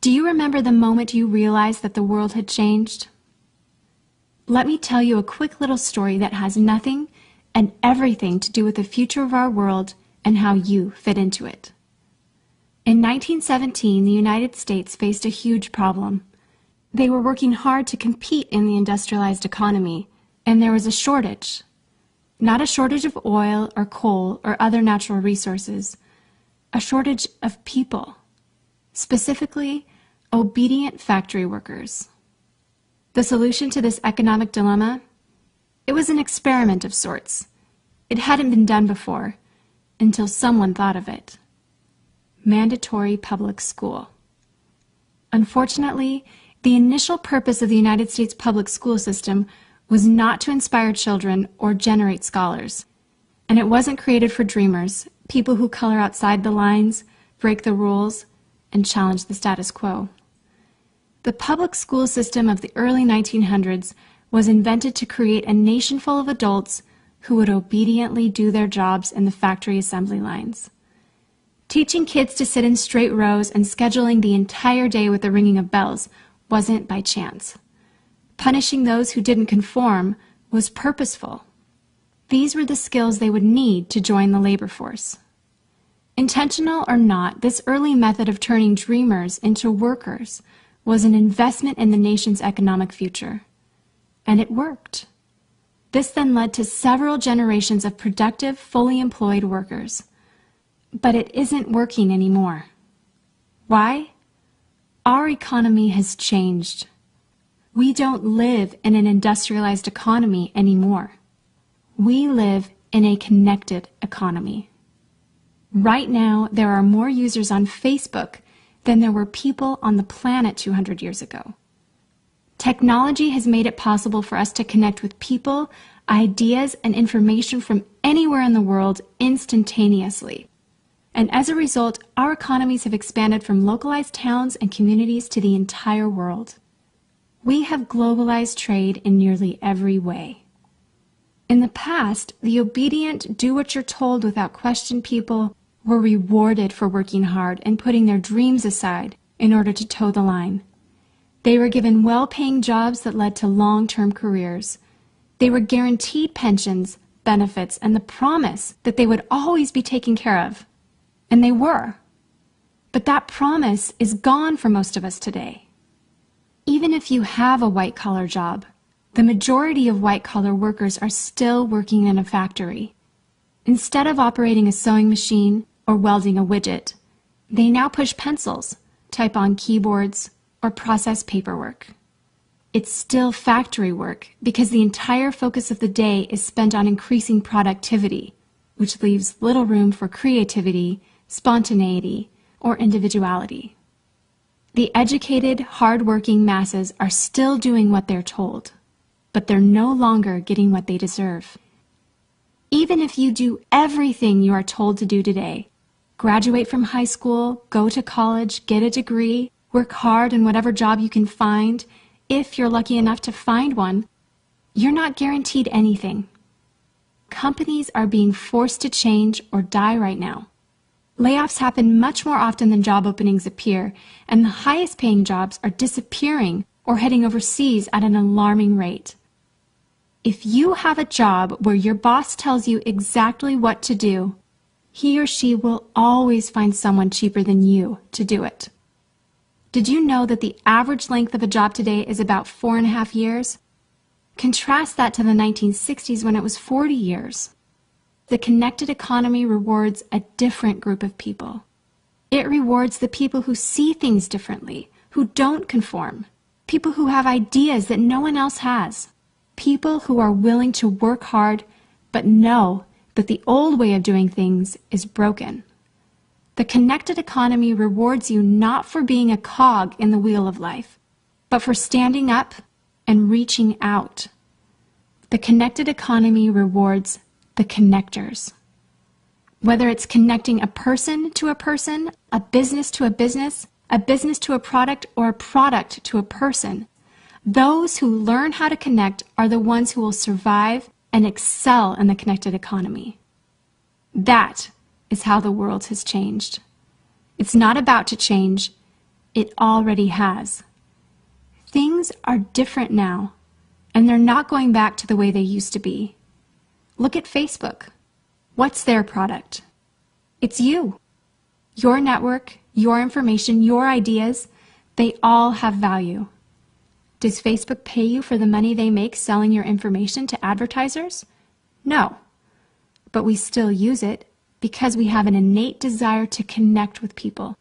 Do you remember the moment you realized that the world had changed? Let me tell you a quick little story that has nothing and everything to do with the future of our world and how you fit into it. In 1917, the United States faced a huge problem. They were working hard to compete in the industrialized economy, and there was a shortage. Not a shortage of oil or coal or other natural resources, a shortage of people, specifically obedient factory workers. The solution to this economic dilemma? It was an experiment of sorts. It hadn't been done before, until someone thought of it. Mandatory public school. Unfortunately, the initial purpose of the United States public school system was not to inspire children or generate scholars. And it wasn't created for dreamers, people who color outside the lines, break the rules, and challenge the status quo. The public school system of the early 1900s was invented to create a nation full of adults who would obediently do their jobs in the factory assembly lines. Teaching kids to sit in straight rows and scheduling the entire day with the ringing of bells wasn't by chance. Punishing those who didn't conform was purposeful. These were the skills they would need to join the labor force. Intentional or not, this early method of turning dreamers into workers was an investment in the nation's economic future. And it worked. This then led to several generations of productive, fully employed workers. But it isn't working anymore. Why? Our economy has changed. We don't live in an industrialized economy anymore. We live in a connected economy. Right now, there are more users on Facebook than there were people on the planet 200 years ago. Technology has made it possible for us to connect with people, ideas, and information from anywhere in the world instantaneously. And as a result, our economies have expanded from localized towns and communities to the entire world. We have globalized trade in nearly every way. In the past, the obedient, do-what-you're-told without question people were rewarded for working hard and putting their dreams aside in order to toe the line. They were given well-paying jobs that led to long-term careers. They were guaranteed pensions, benefits, and the promise that they would always be taken care of. And they were. But that promise is gone for most of us today. Even if you have a white-collar job, the majority of white-collar workers are still working in a factory. Instead of operating a sewing machine or welding a widget, they now push pencils, type on keyboards, or process paperwork. It's still factory work because the entire focus of the day is spent on increasing productivity, which leaves little room for creativity, spontaneity, or individuality. The educated, hard-working masses are still doing what they're told, but they're no longer getting what they deserve. Even if you do everything you are told to do today, graduate from high school, go to college, get a degree, work hard in whatever job you can find, if you're lucky enough to find one, you're not guaranteed anything. Companies are being forced to change or die right now. Layoffs happen much more often than job openings appear, and the highest paying jobs are disappearing or heading overseas at an alarming rate. If you have a job where your boss tells you exactly what to do, he or she will always find someone cheaper than you to do it. Did you know that the average length of a job today is about 4.5 years? Contrast that to the 1960s when it was 40 years. The connected economy rewards a different group of people. It rewards the people who see things differently, who don't conform, people who have ideas that no one else has, people who are willing to work hard but know that the old way of doing things is broken. The connected economy rewards you not for being a cog in the wheel of life, but for standing up and reaching out. The connected economy rewards the connectors. Whether it's connecting a person to a person, a business to a business to a product, or a product to a person, those who learn how to connect are the ones who will survive and excel in the connected economy. That is how the world has changed. It's not about to change, it already has. Things are different now, and they're not going back to the way they used to be. Look at Facebook. What's their product? It's you. Your network, your information, your ideas, they all have value. Does Facebook pay you for the money they make selling your information to advertisers? No. But we still use it because we have an innate desire to connect with people.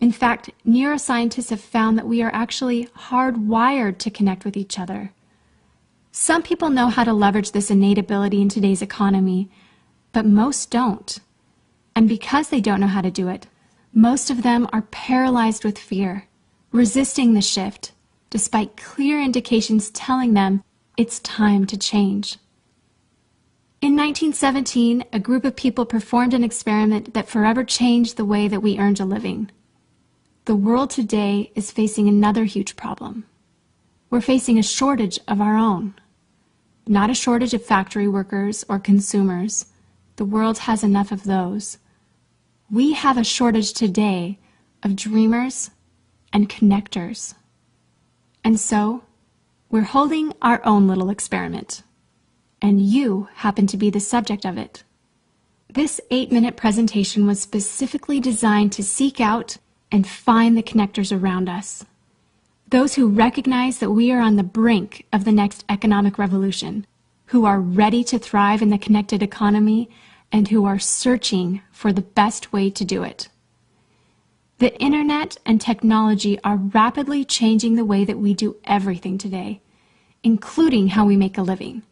In fact, neuroscientists have found that we are actually hardwired to connect with each other. Some people know how to leverage this innate ability in today's economy, but most don't. And because they don't know how to do it, most of them are paralyzed with fear, resisting the shift, despite clear indications telling them it's time to change. In 1917, a group of people performed an experiment that forever changed the way that we earned a living. The world today is facing another huge problem. We're facing a shortage of our own. Not a shortage of factory workers or consumers. The world has enough of those. We have a shortage today of dreamers and connectors. And so, we're holding our own little experiment. And you happen to be the subject of it. This 8-minute presentation was specifically designed to seek out and find the connectors around us. Those who recognize that we are on the brink of the next economic revolution, who are ready to thrive in the connected economy, and who are searching for the best way to do it. The internet and technology are rapidly changing the way that we do everything today, including how we make a living.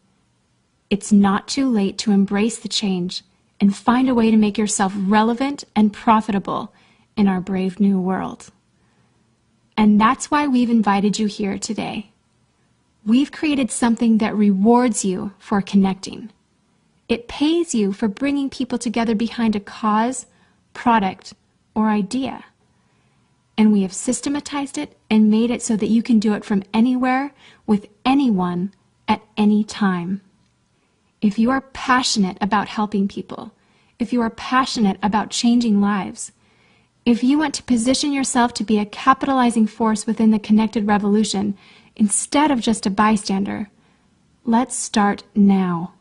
It's not too late to embrace the change and find a way to make yourself relevant and profitable in our brave new world. And that's why we've invited you here today. We've created something that rewards you for connecting. It pays you for bringing people together behind a cause, product, or idea. And we have systematized it and made it so that you can do it from anywhere with anyone at any time. If you are passionate about helping people, if you are passionate about changing lives, if you want to position yourself to be a capitalizing force within the connected revolution instead of just a bystander, let's start now.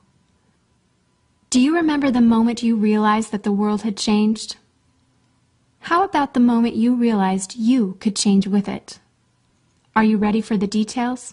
Do you remember the moment you realized that the world had changed? How about the moment you realized you could change with it? Are you ready for the details?